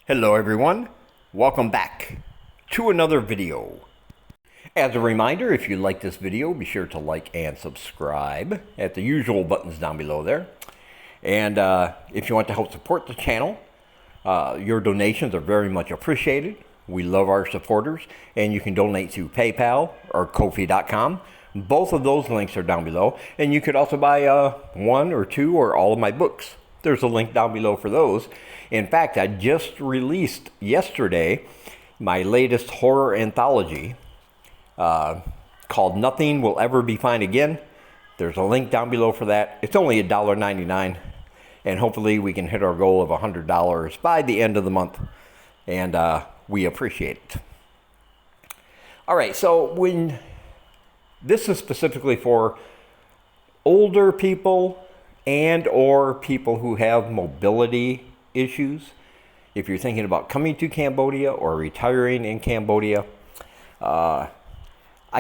Hello everyone, welcome back to another video. As a reminder, if you like this video, be sure to like and subscribe at the usual buttons down below there. And if you want to help support the channel, your donations are very much appreciated. We love our supporters, and you can donate to PayPal or Ko-fi.com. Both of those links are down below, and you could also buy one or two or all of my books. There's a link down below for those. In fact, I just released yesterday my latest horror anthology called Nothing Will Ever Be Fine Again. There's a link down below for that. It's only $1.99, and hopefully we can hit our goal of $100 by the end of the month, and we appreciate it. All right, so this is specifically for older people and or people who have mobility issues. If you're thinking about coming to Cambodia or retiring in Cambodia, I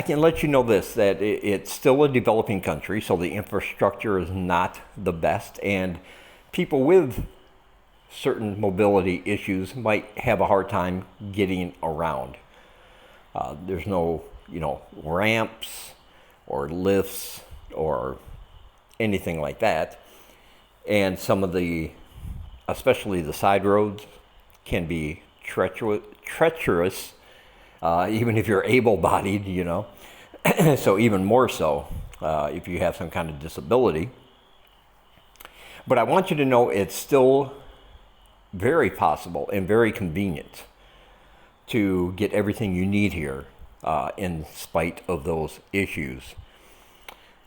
can let you know this, that it's still a developing country, so the infrastructure is not the best, and people with certain mobility issues might have a hard time getting around. There's no, ramps or lifts or anything like that, and some of the, especially the side roads, can be treacherous, even if you're able-bodied, so even more so if you have some kind of disability. But I want you to know it's still very possible and very convenient to get everything you need here in spite of those issues.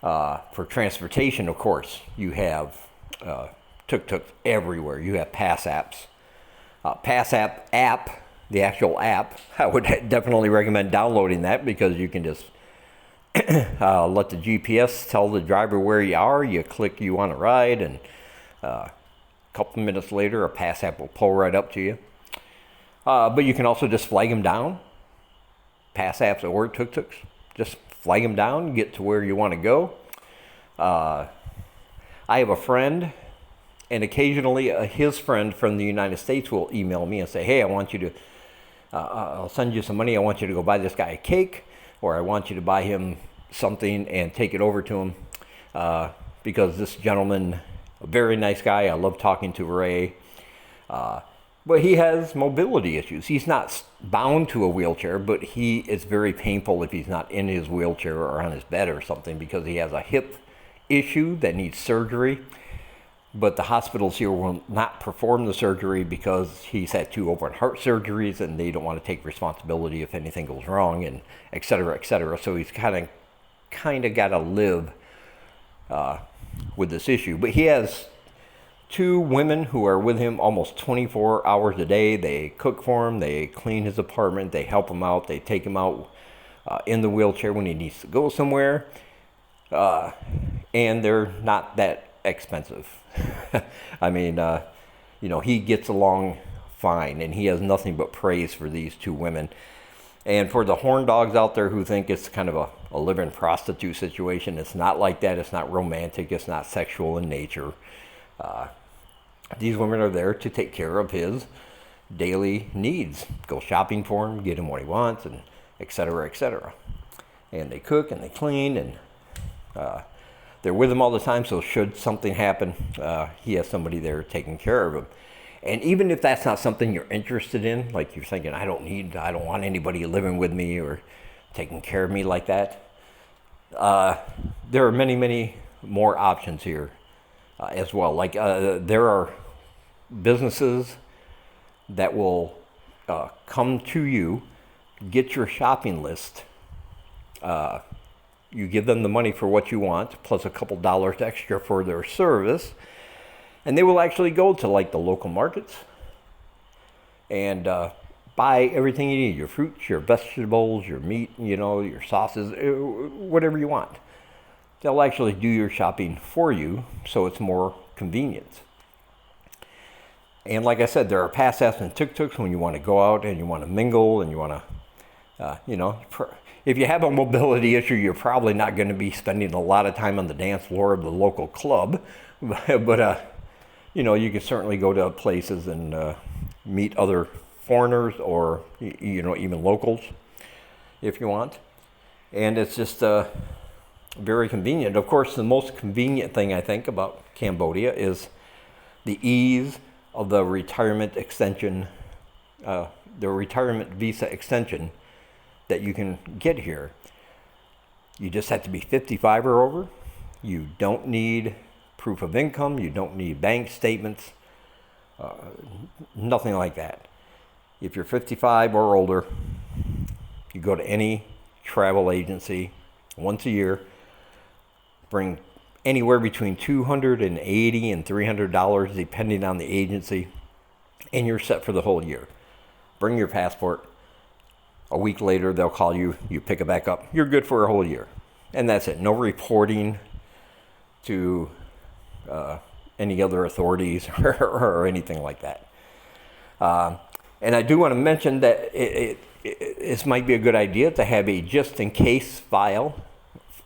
For transportation, of course, you have tuk-tuks everywhere. You have pass apps. The actual app, I would definitely recommend downloading that, because you can just let the GPS tell the driver where you are. You click you want to ride, and a couple minutes later, a pass app will pull right up to you. But you can also just flag them down. Pass apps or tuk-tuks, just flag them down, get to where you want to go. I have a friend, and occasionally his friend from the United States will email me and say, hey, I want you to, I'll send you some money, I want you to go buy this guy a cake, or I want you to buy him something and take it over to him, because this gentleman, a very nice guy, I love talking to Ray, but he has mobility issues. He's not bound to a wheelchair, but it's very painful if he's not in his wheelchair or on his bed or something, because he has a hip issue that needs surgery. But the hospitals here will not perform the surgery because he's had 2 open heart surgeries, and they don't want to take responsibility if anything goes wrong, and et cetera, et cetera. So he's kind of got to live with this issue. But he has 2 women who are with him almost 24 hours a day. They cook for him, they clean his apartment, they help him out, they take him out in the wheelchair when he needs to go somewhere. And they're not that expensive. I mean, he gets along fine, and he has nothing but praise for these 2 women. And for the horn dogs out there who think it's kind of a living prostitute situation, it's not like that. It's not romantic. It's not sexual in nature. These women are there to take care of his daily needs. Go shopping for him, get him what he wants, and et cetera, et cetera. And they cook and they clean, and they're with him all the time, so should something happen, he has somebody there taking care of him. And even if that's not something you're interested in, like you're thinking, I don't want anybody living with me or taking care of me like that, there are many, many more options here as well. Like there are businesses that will come to you, get your shopping list, you give them the money for what you want, plus a couple dollars extra for their service, and they will actually go to like the local markets and buy everything you need, your fruits, your vegetables, your meat, your sauces, whatever you want. They'll actually do your shopping for you, so it's more convenient. And like I said, there are pass apps and tuk-tuks when you want to go out and you want to mingle and you want to, if you have a mobility issue, you're probably not going to be spending a lot of time on the dance floor of the local club, but you can certainly go to places and meet other foreigners or, even locals if you want. And it's just very convenient. Of course, the most convenient thing I think about Cambodia is the ease of the retirement extension, the retirement visa extension that you can get here. You just have to be 55 or over. You don't need proof of income. You don't need bank statements. Nothing like that. If you're 55 or older, you go to any travel agency once a year, bring anywhere between $280 and $300 depending on the agency, and you're set for the whole year. Bring your passport. A week later, they'll call you, you pick it back up. You're good for a whole year. And that's it. No reporting to any other authorities or anything like that. And I do want to mention that this might be a good idea to have a just-in-case file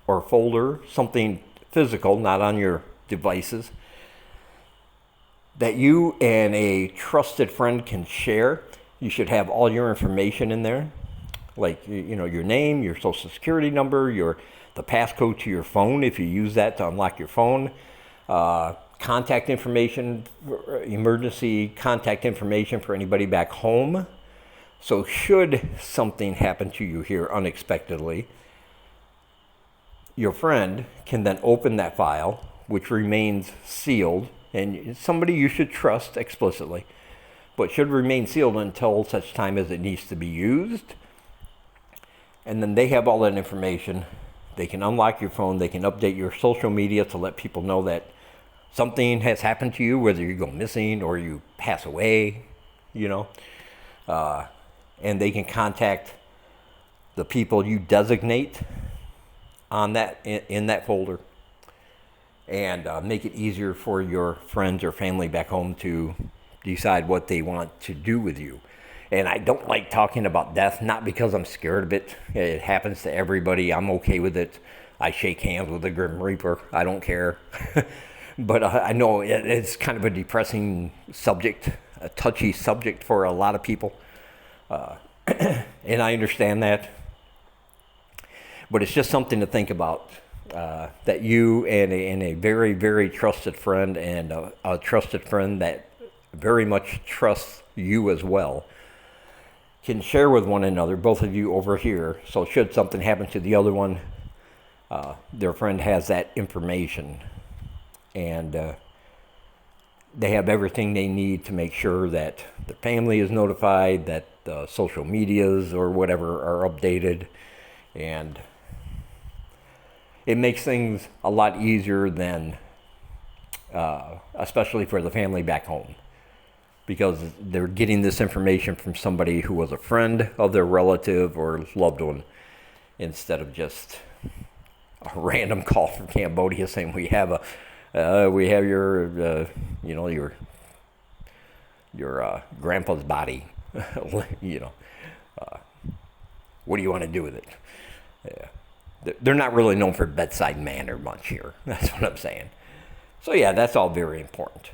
or folder, something physical, not on your devices, that you and a trusted friend can share. You should have all your information in there, like your name, your social security number, the passcode to your phone if you use that to unlock your phone, contact information, emergency contact information for anybody back home. So should something happen to you here unexpectedly, your friend can then open that file, which remains sealed, and somebody you should trust explicitly, but should remain sealed until such time as it needs to be used. And then they have all that information. They can unlock your phone. They can update your social media to let people know that something has happened to you, whether you go missing or you pass away, and they can contact the people you designate on that in that folder, and make it easier for your friends or family back home to decide what they want to do with you. And I don't like talking about death, not because I'm scared of it. It happens to everybody. I'm okay with it. I shake hands with the Grim Reaper. I don't care. But I know it's kind of a depressing subject, a touchy subject for a lot of people. And I understand that. But it's just something to think about, that you and a very, very trusted friend, and a trusted friend that very much trusts you as well, can share with one another, both of you over here. So should something happen to the other one, their friend has that information. And they have everything they need to make sure that the family is notified, that the social medias or whatever are updated. And it makes things a lot easier than, especially for the family back home, because they're getting this information from somebody who was a friend of their relative or loved one, instead of just a random call from Cambodia saying we have your grandpa's body. What do you want to do with it? Yeah. They're not really known for bedside manner much here. That's what I'm saying. So yeah, that's all very important.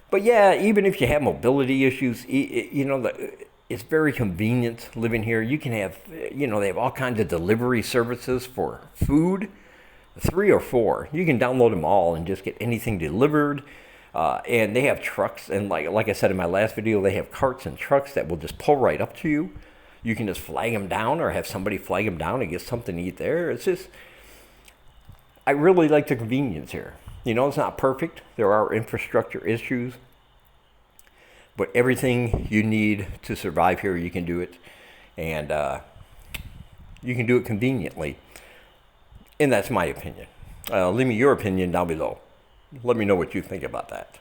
But yeah, even if you have mobility issues, it's very convenient living here. You can have, they have all kinds of delivery services for food, 3 or 4. You can download them all and just get anything delivered. And they have trucks, and like I said in my last video, they have carts and trucks that will just pull right up to you. You can just flag them down, or have somebody flag them down and get something to eat there. It's just, I really like the convenience here. It's not perfect. There are infrastructure issues. But everything you need to survive here, you can do it. And you can do it conveniently. And that's my opinion. Leave me your opinion down below. Let me know what you think about that.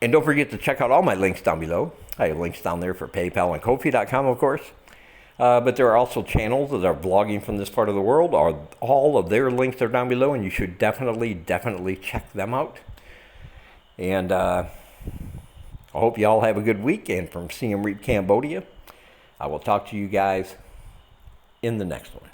And don't forget to check out all my links down below. I have links down there for PayPal and Ko-fi.com, of course. But there are also channels that are vlogging from this part of the world. All of their links are down below, and you should definitely check them out. And I hope you all have a good week. And from Siem Reap, Cambodia, I will talk to you guys in the next one.